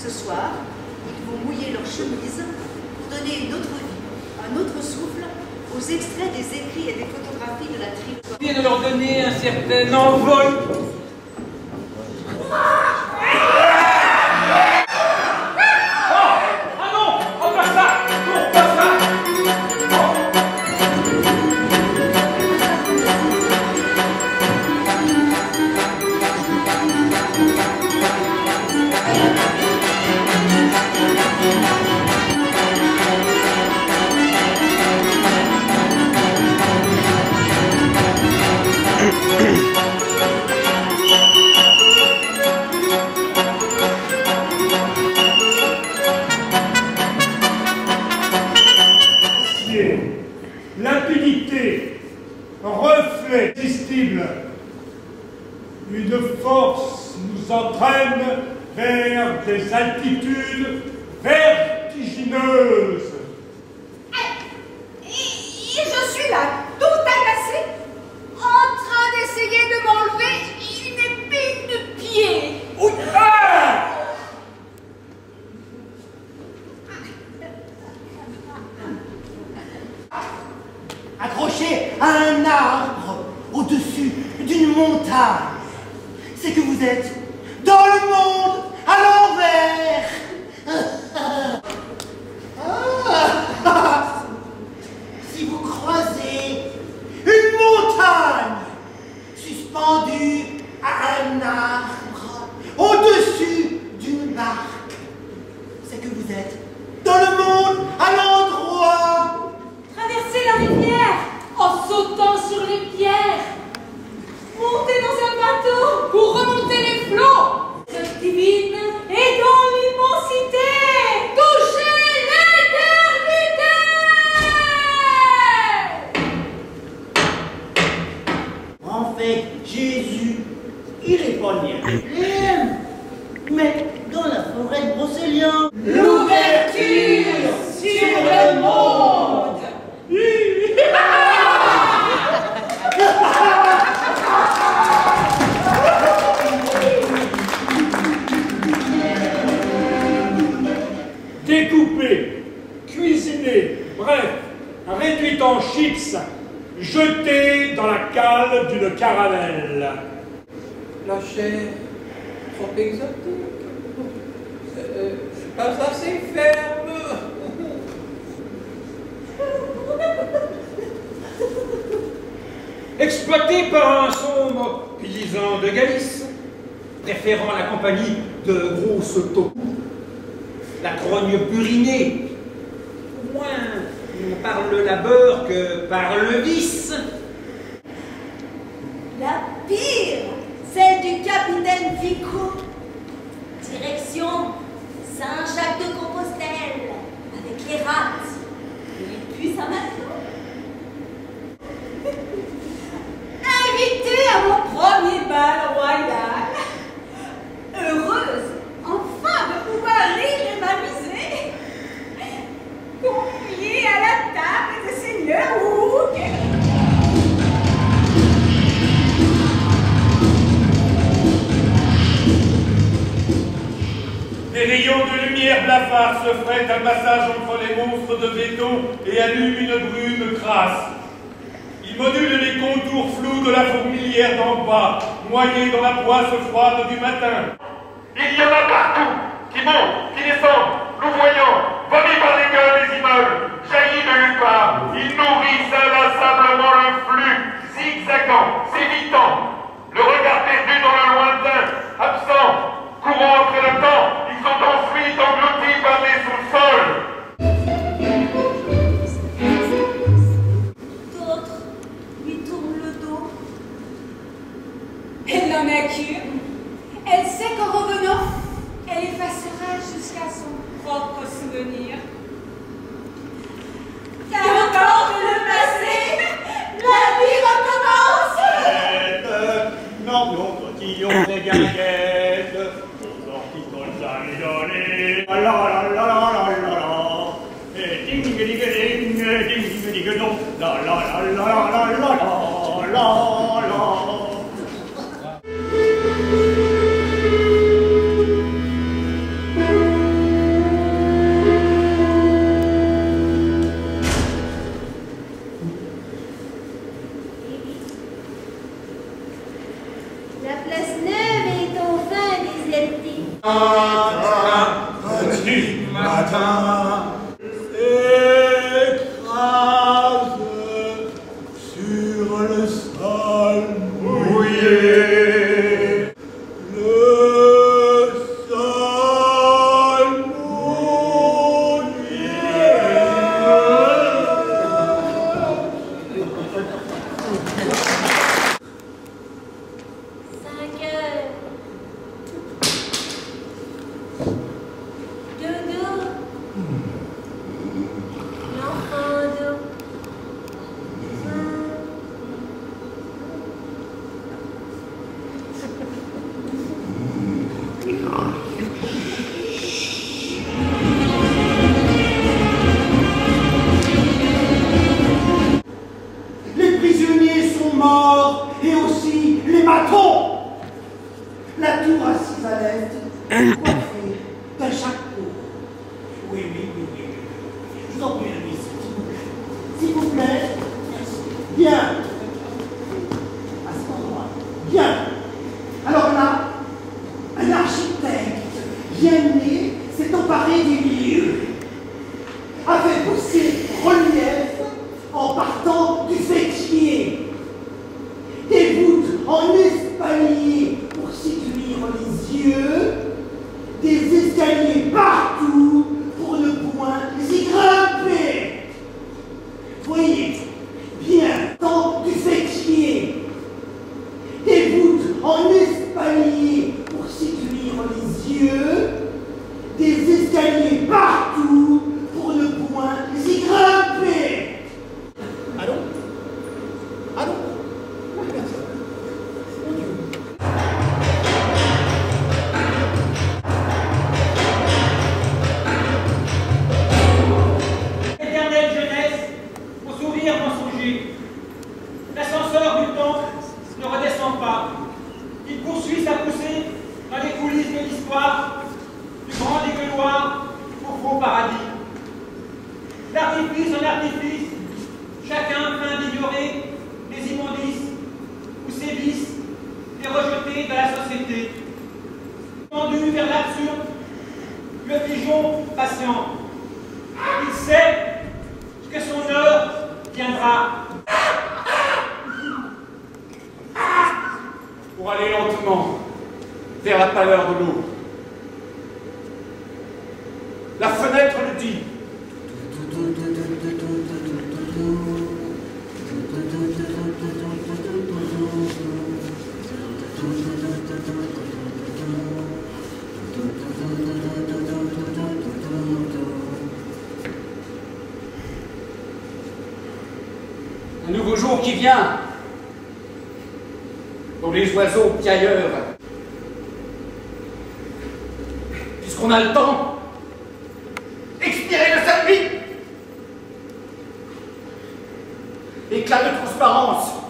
Ce soir, ils vont mouiller leurs chemises pour donner une autre vie, un autre souffle aux extraits des écrits et des photographies de la tribu. Et de leur donner un certain envol. Limpidité, reflet irrésistible, une force nous entraîne vers des altitudes vertigineuses. Et je suis là, tout agacée, en train d'essayer de m'enlever une épine de pied. Oui. Ah! Accroché à un arbre au-dessus d'une montagne. C'est que vous êtes dans le monde à l'envers. Si vous croisez une montagne suspendue à un arbre au-dessus d'une barque, c'est que vous êtes dans le monde à l'endroit. Traverser la rivière en sautant sur les pierres. Monter dans un bateau pour remonter les flots. Cette divine est dans l'immensité. Toucher l'éternité. En fait, Jésus, il est pas né à Bethléem, mais dans la forêt de Brocéliande. L'ouverture sur le monde. Découpée, cuisinée, bref, réduite en chips, jetée dans la cale d'une caravelle. La chair, trop exotique. C'est pas assez ferme. Exploité par un sombre paysan de Galice, préférant la compagnie de grosses taupes, la grogne burinée, moins par le labeur que par le vice. La pire, celle du capitaine Vico. Direction Saint-Jacques-de-Compostelle, avec les rats. Il pue sa matelot. Invité à mon premier bal royal. Heureuse, enfin, de pouvoir rire et m'amuser. Confiée à la table de Seigneur Hook. Des rayons de lumière blafards se freinent un passage entre les monstres de béton et allument une brume crasse. Ils modulent les contours flous de la fourmilière d'en bas, noyés dans la poisse froide du matin. Il y en a partout, qui montent, qui descendent, louvoyants, vomis par les gueules des immeubles, jaillis de nulle part. Ils nourrissent inlassablement le flux, zigzagant, s'évitant. Le regard perdu dans le lointain, absent, courant après le temps, ils sont ensuite engloutis par les sous-sols. D'autres lui tournent le dos. Elle n'en a qu'une. Elle sait qu'en revenant, elle effacera jusqu'à son propre souvenir. Qu'importe le passé, la vie recommence. Non, non, cotillons des guinguettes, aux orties allez donner, la la la la la la la, et ding ding ding ding ding ding dong, la la la la la la la la la. La place neuve est enfin désertée. Petit matin, écrase sur le sol mouillé. Le sol mouillé. 5 heures. Dodo. L'enfant d'eau. Les prisonniers sont morts et aussi les matons. La tour assise à l'est, coiffée d'un chapeau. Oui. Je vous en prie, la miss. S'il vous plaît. Bien. À ce moment-là. Bien. Alors là, un architecte bien né s'est emparé des lieux, a fait pousser relief en partant du fêtier, des voûtes en espalier pour séduire les yeux, des escaliers partout pour ne point y grimper. Voyez, bien, tant du fêtier, des voûtes en espalier pour séduire les yeux, des escaliers partout pour ne point y grimper. Allô? Allô? Mon Dieu. Éternelle jeunesse, au sourire mensonger. L'ascenseur du temple ne redescend pas. Il poursuit sa poussée dans les coulisses de l'histoire du grand dégueuloir au faux paradis. D'artifice en artifice, chacun feint d'ignorer les immondices ou sévices et rejetés de la société. Tendu vers l'absurde, le pigeon patient. Il sait que son heure viendra. Pour aller lentement vers la pâleur de l'eau. La fenêtre le dit. Un nouveau jour qui vient, dont les oiseaux piailleurs, puisqu'on a le temps, expirer de sa vie, éclat de transparence,